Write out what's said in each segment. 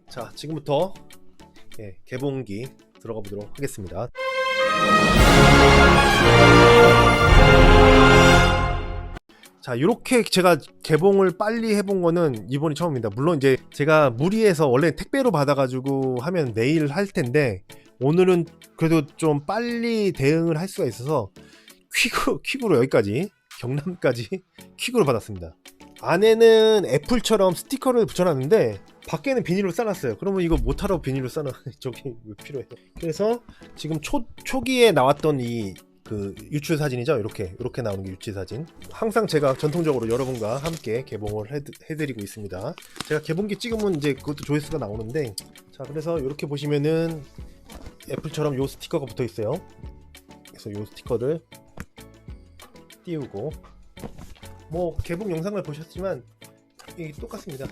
자, 지금부터 개봉기 들어가 보도록 하겠습니다. 자, 이렇게 제가 개봉을 빨리 해본 거는 이번이 처음입니다. 물론 이제 제가 무리해서 원래 택배로 받아가지고 하면 내일 할 텐데 오늘은 그래도 좀 빨리 대응을 할 수가 있어서 퀵으로 여기까지 경남까지 퀵으로 받았습니다. 안에는 애플처럼 스티커를 붙여놨는데 밖에는 비닐로 싸놨어요. 그러면 이거 못하러 비닐로 싸놔. 저기 왜 필요해? 그래서 지금 초기에 나왔던 이 그 유출 사진이죠. 이렇게 나오는 게 유출 사진. 항상 제가 전통적으로 여러분과 함께 개봉을 해드리고 있습니다. 제가 개봉기 찍으면 이제 그것도 조회수가 나오는데, 자, 그래서 이렇게 보시면은 애플처럼 요 스티커가 붙어 있어요. 그래서 요 스티커를 띄우고, 뭐 개봉 영상을 보셨지만 이게 똑같습니다.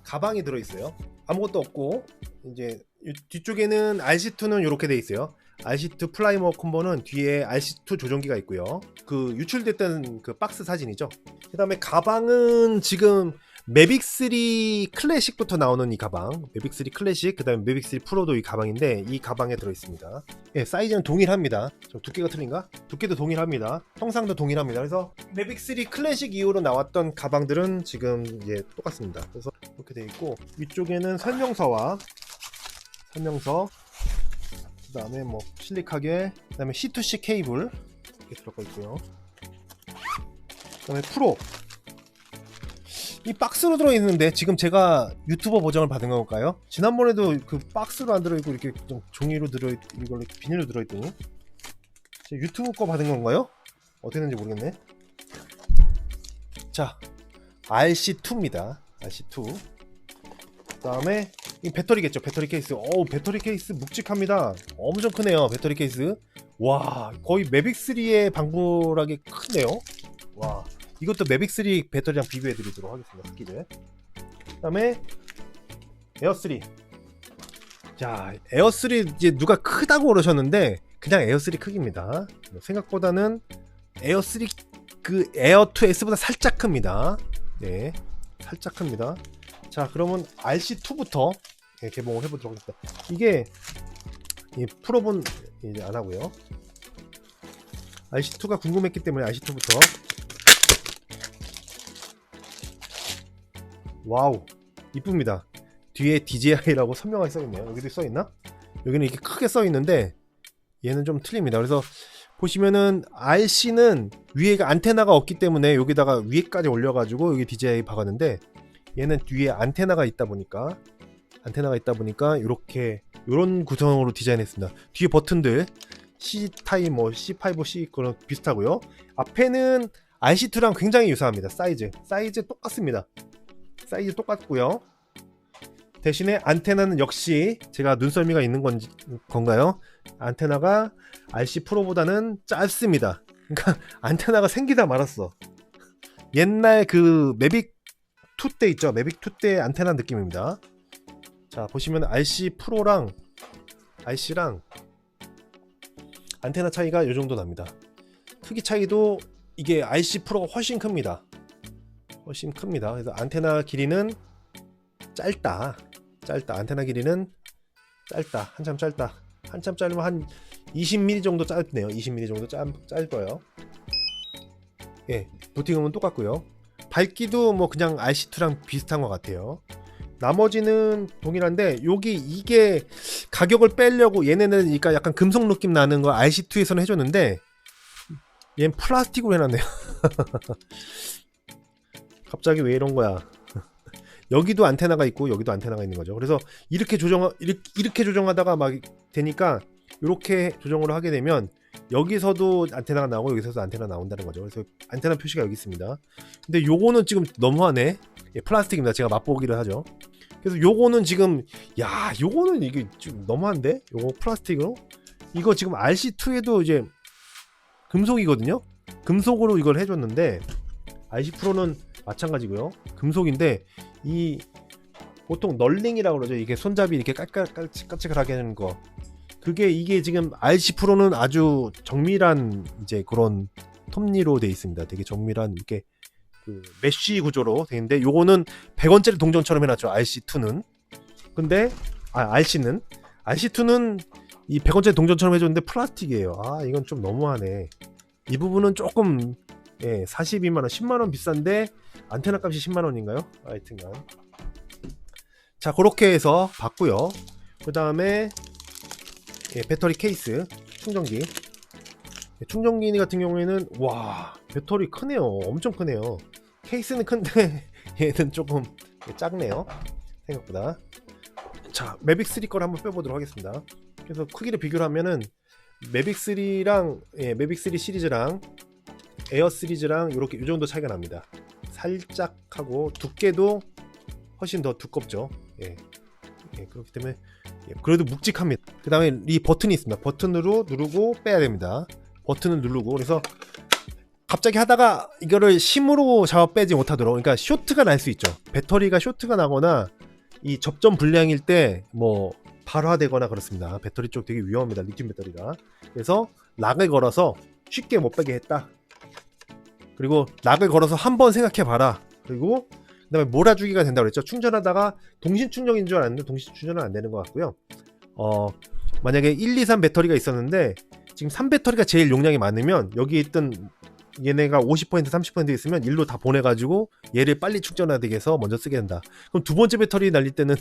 가방이 들어 있어요. 아무것도 없고 이제 뒤쪽에는 RC2는 이렇게 돼 있어요. RC2 플라이머 콤보는 뒤에 RC2 조종기가 있고요. 그 유출됐던 그 박스 사진이죠. 그 다음에 가방은 지금 매빅3 클래식부터 나오는 이 가방, 매빅3 클래식, 그 다음에 매빅3 프로도 이 가방인데 이 가방에 들어있습니다. 사이즈는 동일합니다. 좀 두께가 틀린가? 두께도 동일합니다. 형상도 동일합니다. 그래서 매빅3 클래식 이후로 나왔던 가방들은 지금 이제 똑같습니다. 그래서 이렇게 되어 있고, 위쪽에는 설명서, 그 다음에 뭐 실리카게, 그 다음에 C2C 케이블 이렇게 들어가 있고요. 그 다음에 프로, 이 박스로 들어있는데 지금 제가 유튜버 버전을 받은 건가요? 지난번에도 그 박스로 안 들어있고 이렇게 좀 종이로 이걸로 비닐로 들어있더니 유튜브 거 받은 건가요? 어떻게 됐는지 모르겠네. 자, RC2입니다. RC2. 그 다음에 이 배터리겠죠. 배터리 케이스. 배터리 케이스 묵직합니다. 엄청 크네요. 배터리 케이스. 와, 거의 매빅3의 방불하게 크네요. 와, 이것도 매빅3 배터리랑 비교해 드리도록 하겠습니다. 스키즈. 그 다음에 에어3. 자, 에어3 이제 누가 크다고 그러셨는데 그냥 에어3 크기입니다. 생각보다는 에어3 그 에어2S보다 살짝 큽니다. 네, 살짝 큽니다. 자, 그러면 RC2부터 개봉을 해보도록 하겠습니다. 이게 풀어본 이제 안 하고요. RC2가 궁금했기 때문에 RC2부터. 와우, 이쁩니다. 뒤에 DJI라고 선명하게 써있네요. 여기도 써있나? 여기는 이렇게 크게 써있는데 얘는 좀 틀립니다. 그래서 보시면은 RC는 위에가 안테나가 없기 때문에 여기다가 위에까지 올려가지고 여기 DJI 박았는데, 얘는 뒤에 안테나가 있다 보니까 이렇게 이런 구성으로 디자인했습니다. 뒤에 버튼들 C 타입 뭐 C5, C 그런 비슷하고요. 앞에는 RC2랑 굉장히 유사합니다. 사이즈 똑같습니다. 사이즈 똑같고요. 대신에 안테나는 역시 제가 눈썰미가 있는 건가요? 안테나가 RC 프로보다는 짧습니다. 그러니까 안테나가 생기다 말았어. 옛날 그 매빅 2 때 있죠. 매빅 2 때 안테나 느낌입니다. 자, 보시면 RC 프로랑 RC랑 안테나 차이가 이 정도 납니다. 크기 차이도 이게 RC 프로가 훨씬 큽니다. 그래서 안테나 길이는 짧다. 안테나 길이는 짧다. 한참 짧으면 한 20mm 정도 짧네요. 20mm 정도 짧아요. 부팅음은 똑같고요. 밝기도 뭐 그냥 RC2랑 비슷한 것 같아요. 나머지는 동일한데 이게 가격을 빼려고 얘네는 그러니까 약간 금속 느낌 나는 거 RC2에서는 해줬는데 얘는 플라스틱으로 해놨네요. 갑자기 왜 이런 거야? 여기도 안테나가 있고 여기도 안테나가 있는 거죠. 그래서 이렇게 조정하다가 막 되니까 이렇게 조정을 하게 되면 여기서도 안테나가 나오고 여기서도 안테나 나온다는 거죠. 그래서 안테나 표시가 여기 있습니다. 근데 요거는 지금 너무하네. 플라스틱입니다. 제가 맛보기를 하죠. 그래서 요거는 지금 요거는 이게 좀 너무한데? 요거 플라스틱으로? 이거 지금 RC2에도 이제 금속이거든요. 금속으로 이걸 해줬는데 RC 프로는 마찬가지고요. 금속인데 이 보통 널링이라고 그러죠. 이게 손잡이 이렇게 까칠하게 하는 거. 이게 지금 RC 프로는 아주 정밀한 이제 그런 톱니로 돼 있습니다. 되게 정밀한 이렇게 그 메쉬 구조로 돼 있는데 요거는 100원짜리 동전처럼 해놨죠. RC2는 근데 RC2는 이 100원짜리 동전처럼 해줬는데 플라스틱이에요. 이건 좀 너무하네. 이 부분은 조금 42만원 10만원 비싼데 안테나 값이 10만원인가요? 하여튼간 자 그렇게 해서 봤고요. 그 다음에 배터리 케이스 충전기 같은 경우에는 와 배터리 크네요. 엄청 크네요. 케이스는 큰데 얘는 조금 작네요 생각보다. 자 매빅3 걸 한번 빼보도록 하겠습니다. 그래서 크기를 비교를 하면은 매빅3랑 매빅3 시리즈랑 에어 시리즈랑 이렇게 이 정도 차이가 납니다. 살짝 하고 두께도 훨씬 더 두껍죠. 그렇기 때문에 그래도 묵직합니다. 그 다음에 이 버튼이 있습니다. 버튼으로 누르고 빼야 됩니다. 버튼을 누르고 그래서 갑자기 하다가 이거를 힘으로 잡아 빼지 못하도록, 그러니까 쇼트가 날 수 있죠. 배터리가 쇼트가 나거나 이 접점 불량일 때 뭐 발화되거나 그렇습니다. 배터리 쪽 되게 위험합니다. 리튬 배터리가. 그래서 락을 걸어서 쉽게 못 빼게 했다. 그리고 락을 걸어서 한번 생각해 봐라. 그리고 그 다음에 몰아주기가 된다고 그랬죠. 충전하다가 동시 충전인 줄 알았는데 동시 충전은 안 되는 것 같고요. 만약에 1, 2, 3 배터리가 있었는데 지금 3 배터리가 제일 용량이 많으면 여기 있던 얘네가 50% 30% 있으면 1로 다 보내가지고 얘를 빨리 충전해야 되겠어 먼저 쓰게 된다. 그럼 두 번째 배터리 날릴 때는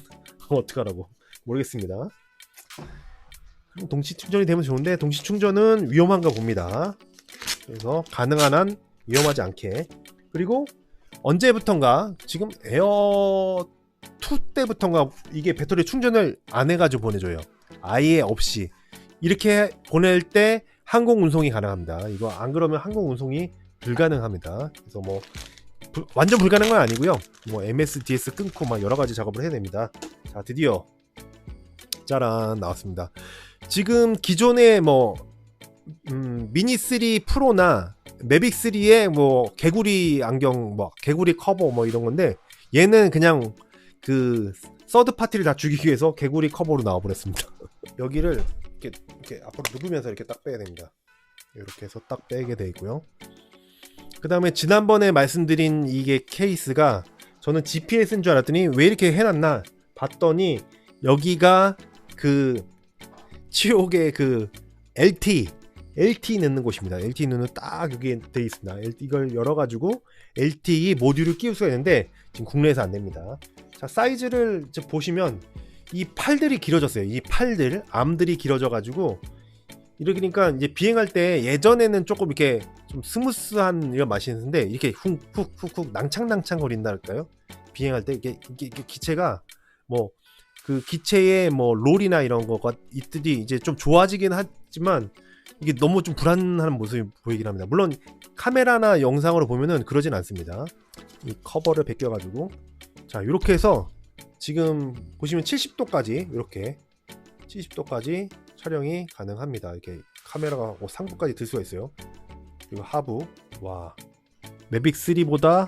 어떡하라고 모르겠습니다. 동시 충전이 되면 좋은데 동시 충전은 위험한가 봅니다. 그래서 가능한 한 위험하지 않게. 그리고 언제부턴가 지금 에어 2 때부턴가 이게 배터리 충전을 안 해가지고 보내줘요. 아예 없이. 이렇게 보낼 때 항공 운송이 가능합니다. 이거 안 그러면 항공 운송이 불가능합니다. 그래서 뭐 완전 불가능한 건 아니고요. 뭐 MSDS 끊고 막 여러 가지 작업을 해야 됩니다. 자 드디어 짜란 나왔습니다. 지금 기존의 뭐 미니 3 프로나 매빅 3의 뭐 개구리 안경, 뭐 개구리 커버 뭐 이런 건데 얘는 그냥 그 서드 파티를 다 죽이기 위해서 개구리 커버로 나와 버렸습니다. 여기를 이렇게 앞으로 누르면서 이렇게 딱 빼야 됩니다. 이렇게 해서 딱 빼게 돼 있고요. 그 다음에 지난번에 말씀드린 이게 케이스가 저는 GPS인 줄 알았더니 왜 이렇게 해놨나 봤더니 여기가 그 치옥의 그 LT 넣는 곳입니다. LT 넣는 딱 여기에 돼 있습니다. 이걸 열어가지고 LTE 모듈을 끼울 수가 있는데 지금 국내에서 안 됩니다. 자 사이즈를 보시면 이 팔들이 길어졌어요. 이 팔들 암들이 길어져가지고 이러니까 이제 비행할 때 예전에는 조금 이렇게 좀 스무스한 이런 맛이 있는데 이렇게 훅훅훅훅 낭창낭창 거린다 할까요? 비행할 때 이게 기체가 뭐 그 기체의 뭐 롤이나 이런 거가 이들이 이제 좀 좋아지긴 하지만 이게 너무 좀 불안한 모습이 보이긴 합니다. 물론 카메라나 영상으로 보면은 그러진 않습니다. 이 커버를 벗겨가지고 자 이렇게 해서 지금 보시면 70도까지 이렇게 70도까지 촬영이 가능합니다. 이렇게 카메라가 상부까지 들 수가 있어요. 그리고 하부 와 매빅 3보다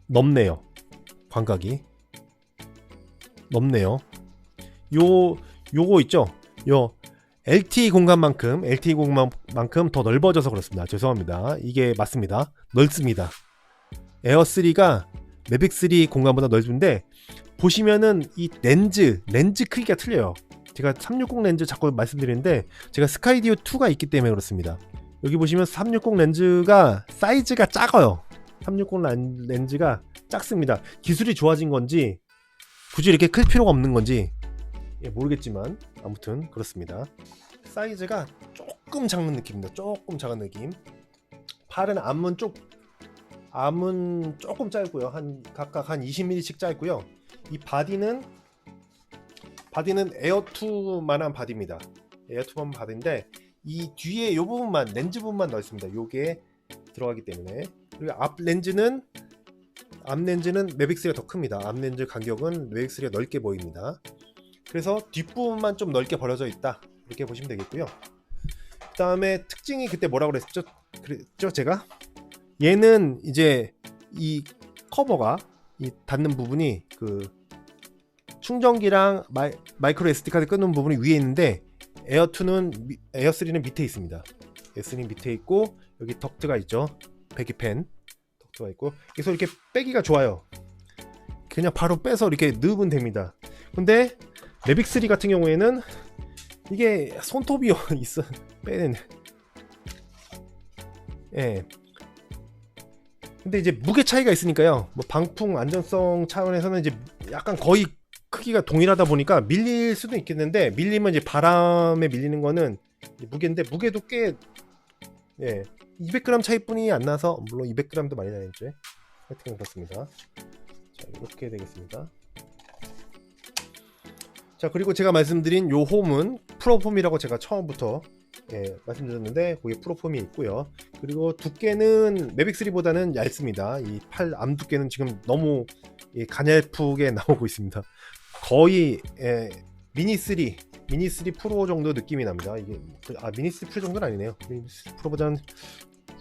넓네요. 광각이 넓네요. 요거 있죠. 요 LTE 공간만큼 더 넓어져서 그렇습니다. 죄송합니다. 이게 맞습니다. 넓습니다. 에어 3가 매빅 3 공간보다 넓은데 보시면은 이 렌즈 크기가 틀려요. 제가 360 렌즈 자꾸 말씀드리는데 제가 스카이디오 2가 있기 때문에 그렇습니다. 여기 보시면 360 렌즈가 사이즈가 작아요. 360 렌즈가 작습니다. 기술이 좋아진 건지 굳이 이렇게 클 필요가 없는 건지 모르겠지만 아무튼 그렇습니다. 사이즈가 조금 작은 느낌입니다. 조금 작은 느낌. 팔은 암은 조금 짧고요. 각각 한 20mm씩 짧고요. 이 바디는 에어2만한 바디입니다. 에어2만한 바디인데 이 뒤에 요 부분만 렌즈 부분만 넣었습니다. 요게 들어가기 때문에. 그리고 앞 렌즈는 매빅 3가 더 큽니다. 앞 렌즈 간격은 매빅 3가 넓게 보입니다. 그래서 뒷부분만 좀 넓게 벌어져 있다. 이렇게 보시면 되겠고요. 그 다음에 특징이 그때 뭐라고 그랬죠 제가? 얘는 이제 이 커버가 이 닫는 부분이 그 충전기랑 마이크로 SD카드 끄는 부분이 위에 있는데 에어 3는 밑에 있습니다. S3는 밑에 있고 여기 덕트가 있죠. 배기팬 덕트가 있고 그래서 이렇게 빼기가 좋아요. 그냥 바로 빼서 이렇게 넣으면 됩니다. 근데 매빅 3 같은 경우에는 이게 손톱이 있어 빼는. 예. 근데 이제 무게 차이가 있으니까요. 뭐 방풍 안전성 차원에서는 이제 약간 거의 크기가 동일하다 보니까 밀릴 수도 있겠는데, 밀리면 이제 바람에 밀리는 거는 무게인데, 무게도 꽤 200g 차이뿐이 안 나서, 물론 200g도 많이 나겠죠. 하여튼 그렇습니다. 자, 이렇게 되겠습니다. 자, 그리고 제가 말씀드린 요 홈은 프로폼이라고 제가 처음부터 말씀드렸는데, 거기에 프로폼이 있고요. 그리고 두께는 매빅 3보다는 얇습니다. 이 팔 암 두께는 지금 너무 가냘프게 나오고 있습니다. 거의 미니 3 프로 정도 느낌이 납니다. 이게 미니 3 프로 정도는 아니네요. 미니 3 프로보다는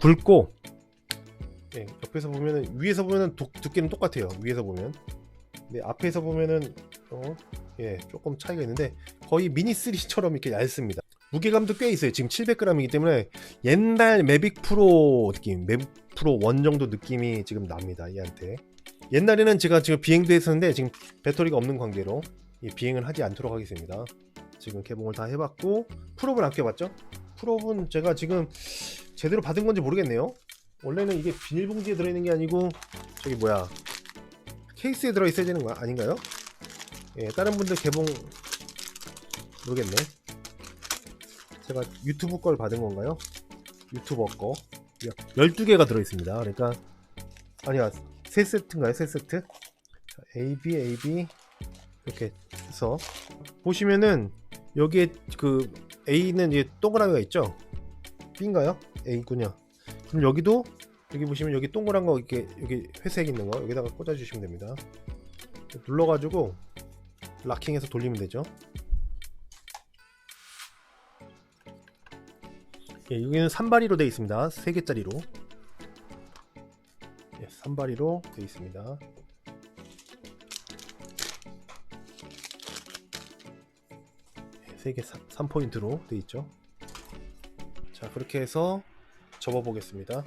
굵고, 옆에서 보면은, 위에서 보면은 두께는 똑같아요. 위에서 보면. 근데 앞에서 보면은 조금 차이가 있는데, 거의 미니 3처럼 이렇게 얇습니다. 무게감도 꽤 있어요. 지금 700g이기 때문에 옛날 매빅 프로 느낌, 매빅 프로 1 정도 느낌이 지금 납니다. 얘한테. 옛날에는 제가 지금 비행도 했었는데, 지금 배터리가 없는 관계로 비행을 하지 않도록 하겠습니다. 지금 개봉을 다 해봤고, 풀업은 안 껴봤죠? 풀업은 제가 지금 제대로 받은 건지 모르겠네요. 원래는 이게 비닐봉지에 들어있는 게 아니고 저기 뭐야, 케이스에 들어있어야 되는 거 아닌가요? 다른 분들 개봉 모르겠네. 제가 유튜브 걸 받은 건가요? 유튜버 거 12개가 들어있습니다. 그러니까 아니야, 3세트인가요? 3세트? AB 이렇게 해서 보시면은, 여기에 그 A는 이제 동그라미가 있죠? B인가요? A군요. 그럼 여기도, 여기 보시면 여기 동그란 거, 이렇게 여기 회색 있는 거 여기다가 꽂아 주시면 됩니다. 눌러가지고 락킹해서 돌리면 되죠. 여기는 산바리로 되어 있습니다. 3개짜리로 3바리로 되어 있습니다. 3개 3포인트로 되어 있죠. 자, 그렇게 해서 접어 보겠습니다.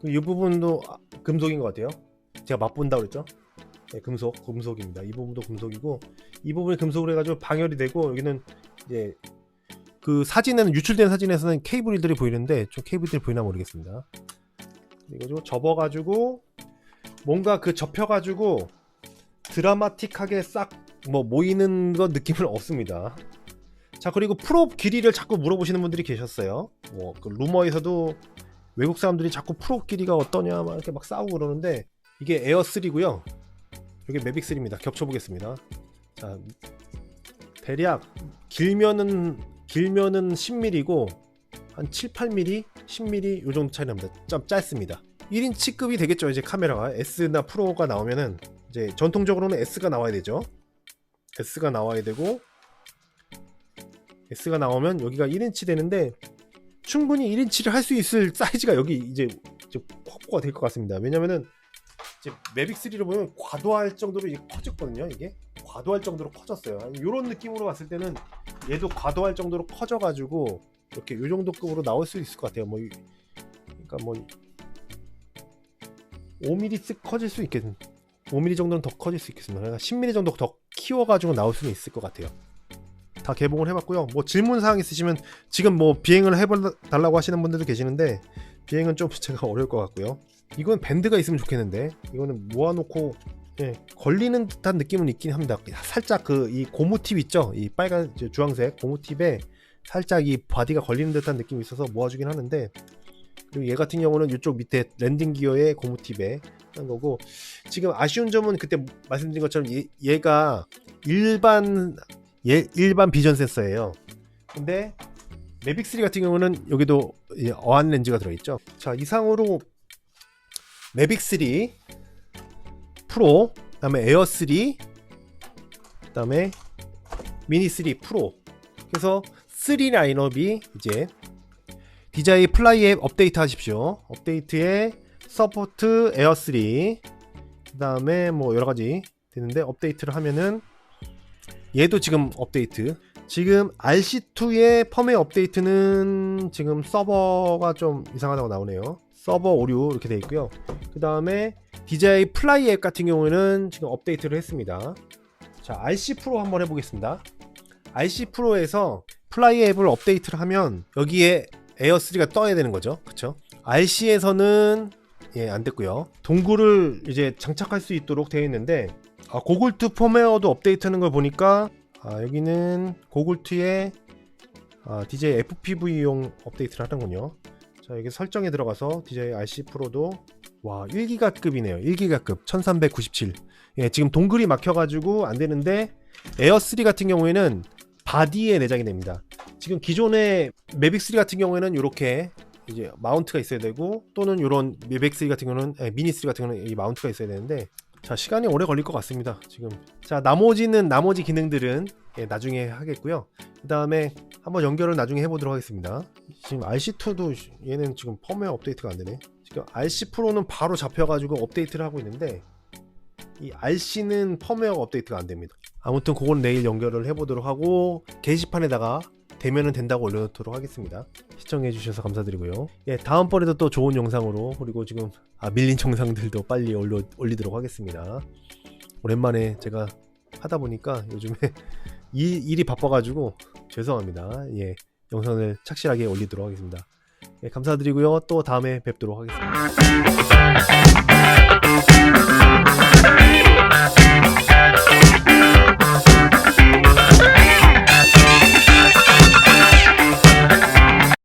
이 부분도 금속인 것 같아요. 제가 맛본다고 그랬죠? 금속입니다. 이 부분도 금속이고, 이 부분이 금속으로 해가지고 방열이 되고, 여기는 이제 그 사진에는, 유출된 사진에서는 케이블들이 보이는데, 좀 케이블들이 보이나 모르겠습니다. 이거 좀 접어가지고 뭔가 그 접혀가지고 드라마틱하게 싹 뭐 모이는 것 느낌은 없습니다. 자, 그리고 프롭 길이를 자꾸 물어보시는 분들이 계셨어요. 뭐 그 루머에서도 외국 사람들이 자꾸 프롭 길이가 어떠냐 막 이렇게 막 싸우고 그러는데, 이게 에어 3고요. 이게 매빅 3입니다. 겹쳐 보겠습니다. 자, 대략 길면은 10mm고 한 7, 8mm, 10mm 요 정도 차이 납니다. 좀 짧습니다. 1인치급이 되겠죠. 이제 카메라가 S나 프로가 나오면은, 이제 전통적으로는 S가 나와야 되죠. S가 나와야 되고, S가 나오면 여기가 1인치 되는데, 충분히 1인치를 할 수 있을 사이즈가 여기 이제 확보가 될 것 같습니다. 왜냐면은 이제 매빅 3를 보면 과도할 정도로 이게 커졌거든요. 이게 과도할 정도로 커졌어요. 이런 느낌으로 봤을 때는 얘도 과도할 정도로 커져가지고 이렇게 요 정도 급으로 나올 수 있을 것 같아요. 뭐 그러니까 뭐 5mm 커질 수 있겠는, 5mm 정도는 더 커질 수 있겠습니다. 그러니까 10mm 정도 더 키워가지고 나올 수는 있을 것 같아요. 다 개봉을 해봤고요. 뭐 질문사항 있으시면, 지금 뭐 비행을 해달라고 하시는 분들도 계시는데, 비행은 좀 제가 어려울 것 같고요. 이건 밴드가 있으면 좋겠는데, 이거는 모아놓고 걸리는 듯한 느낌은 있긴 합니다. 살짝 그 이 고무팁 있죠? 이 빨간 주황색 고무팁에 살짝 이 바디가 걸리는 듯한 느낌이 있어서 모아주긴 하는데, 그리고 얘 같은 경우는 이쪽 밑에 랜딩 기어의 고무팁에 한 거고, 지금 아쉬운 점은 그때 말씀드린 것처럼 얘가 일반 비전 센서예요. 근데 매빅 3 같은 경우는 여기도 어안 렌즈가 들어있죠. 자, 이상으로 매빅 3 프로, 그다음에 에어 3, 그다음에 미니 3 프로, 그래서 3 라인업이 이제 DJI 플라이 앱 업데이트 하십시오. 업데이트에 서포트 에어 3, 그다음에 뭐 여러 가지 되는데, 업데이트를 하면은 얘도 지금 업데이트. 지금 RC2의 펌웨어 업데이트는 지금 서버가 좀 이상하다고 나오네요. 서버 오류 이렇게 돼 있고요. 그 다음에 DJI 플라이 앱 같은 경우에는 지금 업데이트를 했습니다. 자, RC 프로 한번 해보겠습니다. RC 프로에서 플라이 앱을 업데이트를 하면 여기에 에어3가 떠야 되는 거죠. 그쵸? RC에서는 안 됐고요. 동굴을 이제 장착할 수 있도록 되어 있는데 고글2 펌웨어도 업데이트하는 걸 보니까 여기는 고글2에 DJI FPV용 업데이트를 하는군요. 자, 여기 설정에 들어가서 DJI RC 프로도 1기가급이네요. 1기가급 1397. 지금 동글이 막혀가지고 안 되는데 에어3 같은 경우에는 바디에 내장이 됩니다. 지금 기존의 매빅3 같은 경우에는 이렇게 이제 마운트가 있어야 되고, 또는 이런 매빅3 같은 경우는 미니3 같은 경우는 이 마운트가 있어야 되는데, 자, 시간이 오래 걸릴 것 같습니다. 지금 자, 나머지 기능들은 나중에 하겠고요. 그 다음에 한번 연결을 나중에 해보도록 하겠습니다. 지금 RC2도 얘는 지금 펌웨어 업데이트가 안 되네. 지금 RC 프로는 바로 잡혀가지고 업데이트를 하고 있는데 이 RC는 펌웨어 업데이트가 안 됩니다. 아무튼 그건 내일 연결을 해보도록 하고 게시판에다가 되면은 된다고 올려놓도록 하겠습니다. 시청해주셔서 감사드리고요. 다음번에도 또 좋은 영상으로, 그리고 지금 밀린 영상들도 빨리 올리도록 하겠습니다. 오랜만에 제가 하다 보니까 요즘에 일이 바빠가지고 죄송합니다. 영상을 착실하게 올리도록 하겠습니다. 감사드리고요. 또 다음에 뵙도록 하겠습니다.